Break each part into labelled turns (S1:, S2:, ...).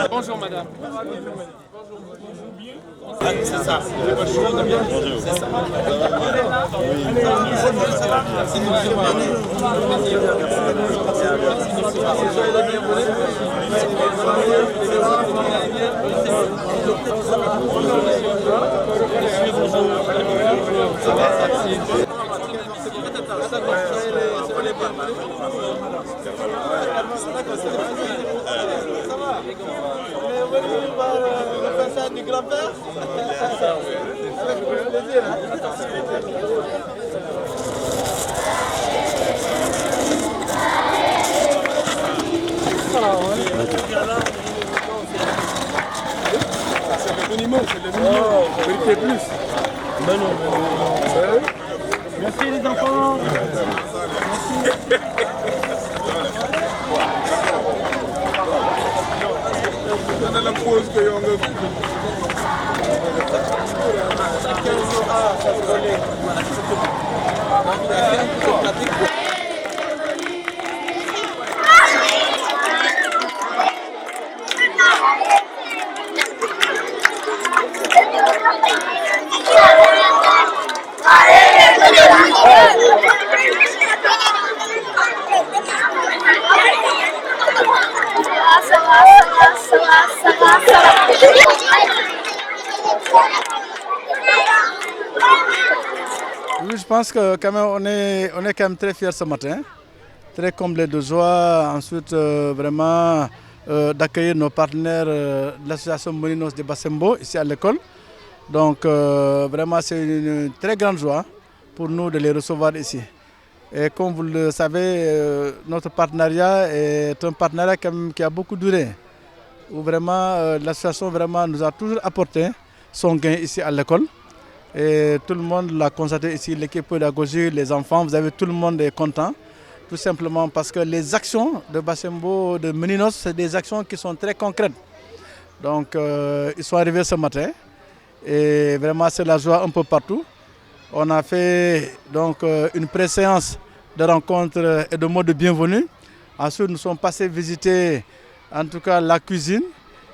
S1: Bonjour madame.
S2: C'est ça. Bonjour. C'est ça.
S3: Du grand-père avec plaisir,
S1: C'est le minimum, c'est plus. Mais non. Merci les enfants.
S3: la pause que l'on veut.
S4: Oui, je pense que quand même on est quand même très fiers ce matin, très comblés de joie. Ensuite, vraiment d'accueillir nos partenaires de l'association Molinos de Bassembo ici à l'école. Donc vraiment c'est une très grande joie pour nous de les recevoir ici. Et comme vous le savez, notre partenariat est un partenariat qui a beaucoup duré. Où vraiment l'association vraiment nous a toujours apporté son gain ici à l'école. Et tout le monde l'a constaté ici, l'équipe pédagogique, les enfants, vous avez tout le monde est content. Tout simplement parce que les actions de Bassembo, de Meninos, c'est des actions qui sont très concrètes. Donc ils sont arrivés ce matin et vraiment c'est la joie un peu partout. On a fait donc une pré-séance de rencontres et de mots de bienvenue. Ensuite nous sommes passés visiter en tout cas la cuisine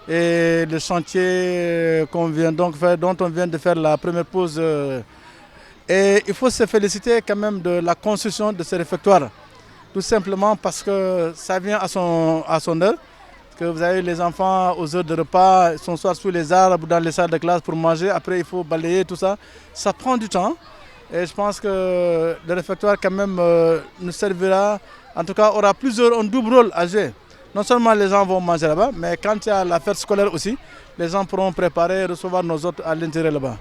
S4: et le chantier qu'on vient donc faire, dont on vient de faire la première pause. Et il faut se féliciter quand même de la construction de ce réfectoire. Tout simplement parce que ça vient à son heure. Que vous avez les enfants aux heures de repas, ils sont soit sous les arbres, dans les salles de classe pour manger. Après il faut balayer tout ça. Ça prend du temps. Et je pense que le réfectoire quand même nous servira, en tout cas aura un double rôle à jouer. Non seulement les gens vont manger là-bas, mais quand il y a la fête scolaire aussi, les gens pourront préparer et recevoir nos hôtes à l'intérieur là-bas.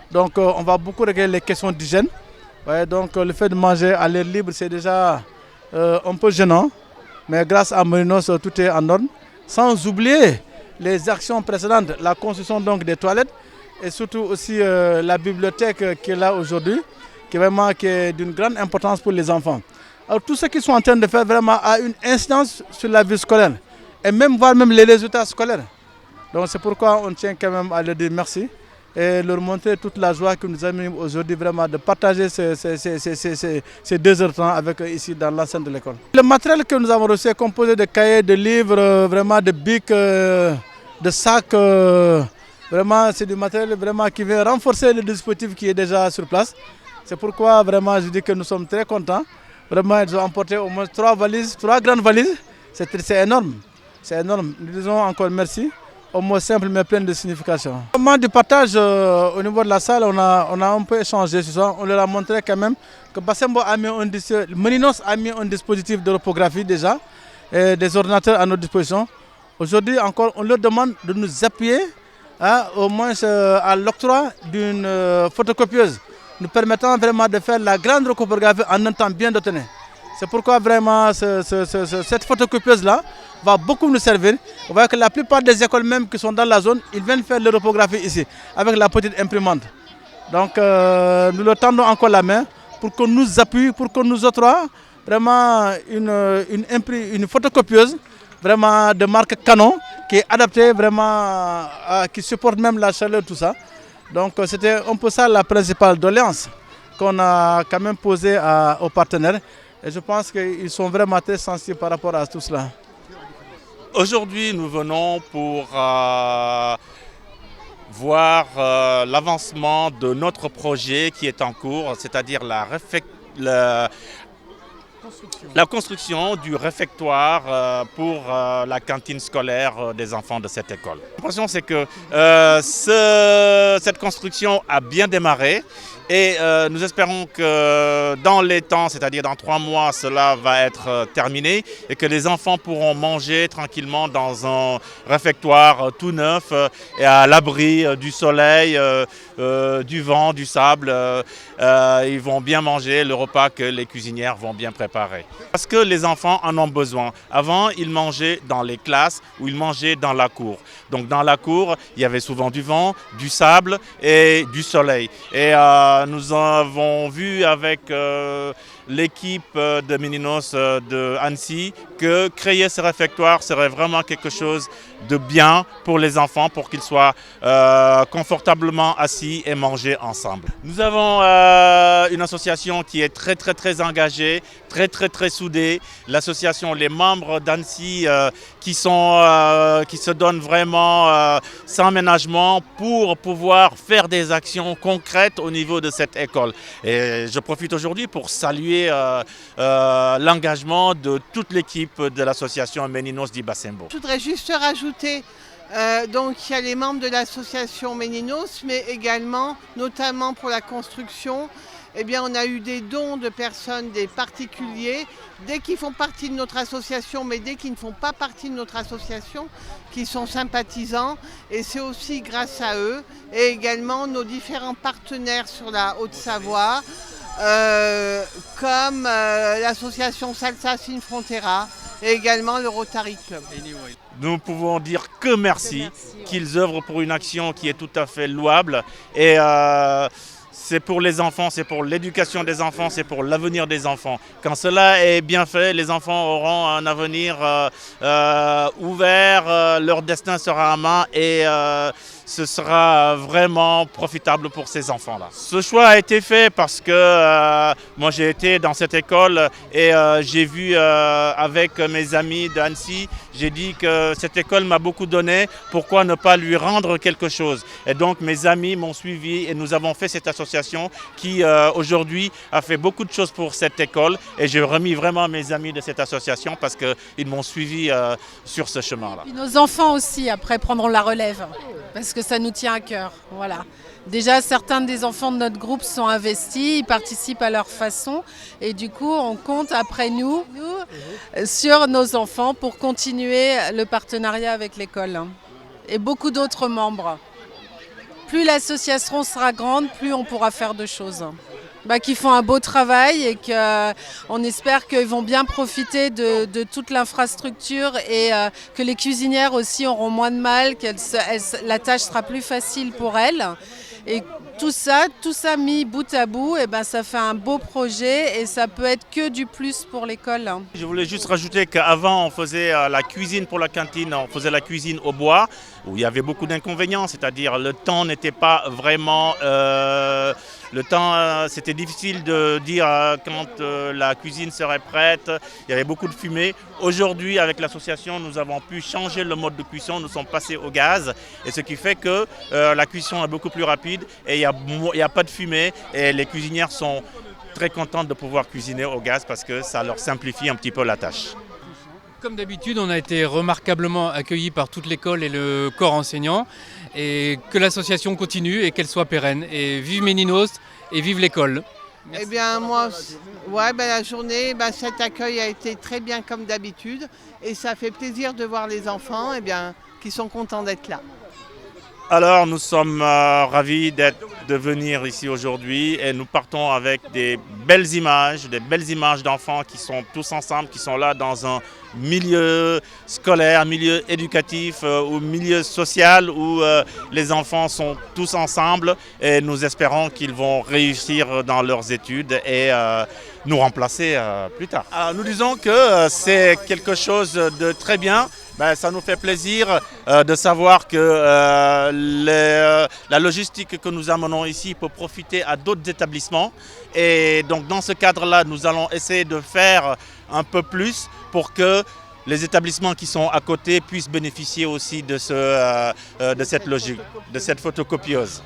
S4: Donc on va beaucoup régler les questions d'hygiène. Ouais, donc le fait de manger à l'air libre, c'est déjà un peu gênant. Mais grâce à Molinos, tout est en ordre. Sans oublier les actions précédentes, la construction donc des toilettes et surtout aussi la bibliothèque qui est là aujourd'hui, qui est d'une grande importance pour les enfants. Alors tout ce qu'ils sont en train de faire vraiment a une incidence sur la vie scolaire et même voir même les résultats scolaires. Donc c'est pourquoi on tient quand même à leur dire merci et leur montrer toute la joie que nous avons aujourd'hui vraiment de partager ces 2 heures de temps avec eux ici dans l'enceinte de l'école. Le matériel que nous avons reçu est composé de cahiers, de livres, vraiment de bics, de sacs. Vraiment c'est du matériel vraiment qui vient renforcer le dispositif qui est déjà sur place. C'est pourquoi vraiment je dis que nous sommes très contents. Vraiment, ils ont emporté au moins 3 grandes valises. C'est énorme. C'est énorme. Nous disons encore merci. Au mot simple mais plein de signification. Au moment du partage au niveau de la salle, on a un peu échangé sur ça. On leur a montré quand même que Bassembo a mis Meninos a mis un dispositif de reprographie déjà, et des ordinateurs à notre disposition. Aujourd'hui encore, on leur demande de nous appuyer au moins à l'octroi d'une photocopieuse, nous permettant vraiment de faire la grande reprographie en un temps bien donné. C'est pourquoi vraiment cette photocopieuse-là va beaucoup nous servir. On voit que la plupart des écoles même qui sont dans la zone, ils viennent faire leur reprographie ici, avec la petite imprimante. Donc nous leur tendons encore la main pour qu'on nous appuie, pour qu'on nous octroie vraiment une photocopieuse vraiment de marque Canon, qui est adapté vraiment, qui supporte même la chaleur, tout ça. Donc c'était un peu ça la principale doléance qu'on a quand même posée aux partenaires. Et je pense qu'ils sont vraiment très sensibles par rapport à tout cela.
S2: Aujourd'hui, nous venons pour voir l'avancement de notre projet qui est en cours, c'est-à-dire la construction du réfectoire pour la cantine scolaire des enfants de cette école. L'impression, c'est que cette construction a bien démarré et nous espérons que dans les temps, c'est-à-dire dans 3 mois, cela va être terminé et que les enfants pourront manger tranquillement dans un réfectoire tout neuf et à l'abri du soleil, du vent, du sable. Ils vont bien manger le repas que les cuisinières vont bien préparer. Parce que les enfants en ont besoin. Avant, ils mangeaient dans les classes ou ils mangeaient dans la cour. Donc dans la cour, il y avait souvent du vent, du sable et du soleil. Et nous avons vu avec l'équipe de Meninos de Annecy que créer ce réfectoire serait vraiment quelque chose de bien pour les enfants, pour qu'ils soient confortablement assis et manger ensemble. Nous avons une association qui est très engagée, très soudée. L'association, les membres d'Annecy qui se donnent vraiment sans ménagement pour pouvoir faire des actions concrètes au niveau de cette école. Et je profite aujourd'hui pour saluer l'engagement de toute l'équipe de l'association Meninos d'Ibassembo.
S5: Je voudrais juste rajouter, donc il y a les membres de l'association Meninos, mais également, notamment pour la construction, eh bien, on a eu des dons de personnes, des particuliers, dès qu'ils font partie de notre association, mais dès qu'ils ne font pas partie de notre association, qui sont sympathisants. Et c'est aussi grâce à eux, et également nos différents partenaires sur la Haute-Savoie, comme l'association Salsa Sin Frontera et également le Rotary Club.
S2: Nous pouvons dire que merci, qu'ils œuvrent pour une action qui est tout à fait louable. Et c'est pour les enfants, c'est pour l'éducation des enfants, c'est pour l'avenir des enfants. Quand cela est bien fait, les enfants auront un avenir ouvert, leur destin sera à main et ce sera vraiment profitable pour ces enfants-là. Ce choix a été fait parce que moi j'ai été dans cette école et j'ai vu avec mes amis d'Annecy, j'ai dit que cette école m'a beaucoup donné, pourquoi ne pas lui rendre quelque chose? Et donc mes amis m'ont suivi et nous avons fait cette association qui aujourd'hui a fait beaucoup de choses pour cette école et j'ai remis vraiment mes amis de cette association parce qu'ils m'ont suivi sur ce chemin-là.
S6: Nos enfants aussi après prendront la relève parce que ça nous tient à cœur. Voilà. Déjà, certains des enfants de notre groupe sont investis, ils participent à leur façon et du coup, on compte après nous sur nos enfants pour continuer le partenariat avec l'école et beaucoup d'autres membres. Plus l'association sera grande, plus on pourra faire de choses. Qui font un beau travail et qu'on espère qu'ils vont bien profiter de toute l'infrastructure et que les cuisinières aussi auront moins de mal, que la tâche sera plus facile pour elles. Et tout ça mis bout à bout, et ça fait un beau projet et ça peut être que du plus pour l'école.
S2: Je voulais juste rajouter qu'avant on faisait la cuisine pour la cantine, on faisait la cuisine au bois, où il y avait beaucoup d'inconvénients, c'est-à-dire le temps n'était pas vraiment... Le temps, c'était difficile de dire quand la cuisine serait prête, il y avait beaucoup de fumée. Aujourd'hui, avec l'association, nous avons pu changer le mode de cuisson, nous sommes passés au gaz, et ce qui fait que la cuisson est beaucoup plus rapide et il n'y a pas de fumée et les cuisinières sont très contentes de pouvoir cuisiner au gaz parce que ça leur simplifie un petit peu la tâche.
S7: Comme d'habitude, on a été remarquablement accueillis par toute l'école et le corps enseignant et que l'association continue et qu'elle soit pérenne. Et vive Meninos et vive l'école.
S5: Eh bien moi, la journée, cet accueil a été très bien comme d'habitude et ça fait plaisir de voir les enfants qui sont contents d'être là.
S2: Alors nous sommes ravis de venir ici aujourd'hui et nous partons avec des belles images d'enfants qui sont tous ensemble, qui sont là dans un milieu scolaire, milieu éducatif ou milieu social où les enfants sont tous ensemble et nous espérons qu'ils vont réussir dans leurs études et nous remplacer plus tard. Alors, nous disons que c'est quelque chose de très bien. Ça nous fait plaisir de savoir que la logistique que nous amenons ici peut profiter à d'autres établissements. Et donc dans ce cadre-là, nous allons essayer de faire un peu plus pour que les établissements qui sont à côté puissent bénéficier aussi de cette logique, de cette photocopieuse.